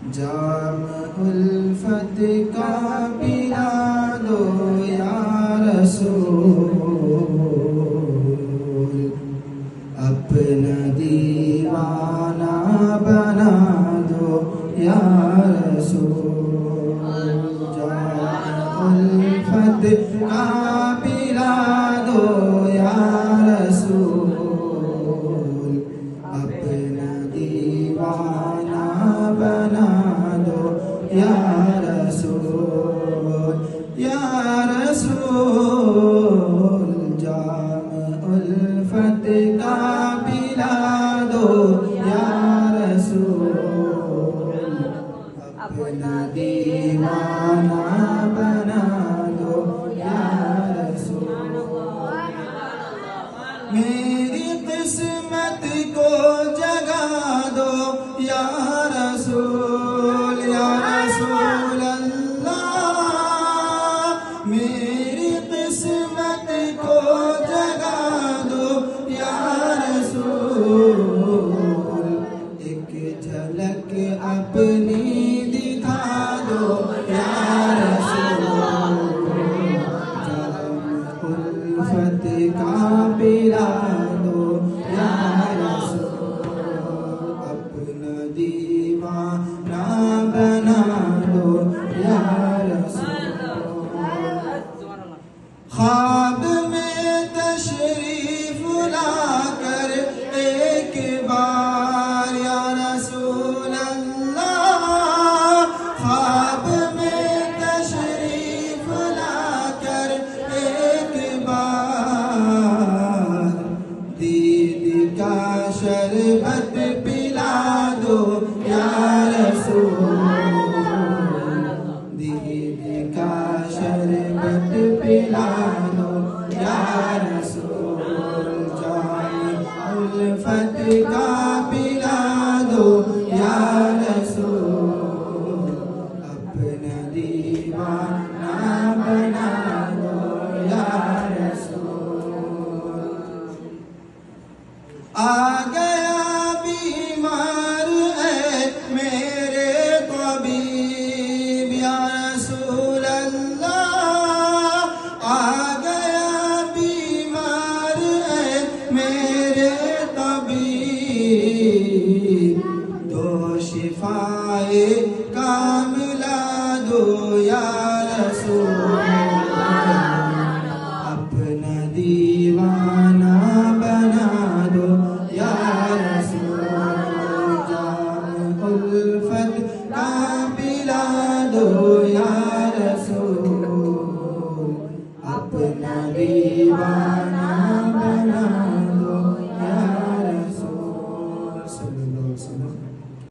जाम उल्फत का पिला दो या रसूल, अपना दीवाना बना दो या रसूल। जाम उल्फत का पिला दो या रसूल, अपना दीवाना बना दो या रसूल, या रसूल। जाम उल्फत का पिला दो या रसूल, अपना दीवाना बना दो या रसूल। मेरी किस्मत को जगा दो या रसूल, या रसूल अल्लाह। मेरी किस्मत को जगा दो या रसूल, एक झलक अपनी दिखा दो या रसूल। जाम उल्फत का पिला दो या रसूल, अपना दीवाना बना दो या रसूल। ख्वाब में तशरीफ लाकर एक बार या रसूल अल्लाह, ख्वाब में तशरीफ लाकर एक बार दीद का शरबत पिला दो या रसूल, दीद का शरबत पिला दो या रसूल। जाम उल्फत का पिला दो या रसूल, अपना दीवाना बना दो या रसूल। आ गया बीमार है मेरे तबीब या रसूल अल्लाह, आ गया बीमार है मेरे तबीब। दो शिफाए कामिला दो या रसूल, अपना दीवाना बना दो या रसूल। जाम उल्फत का पिला दो या रसूल, अपना दीवाना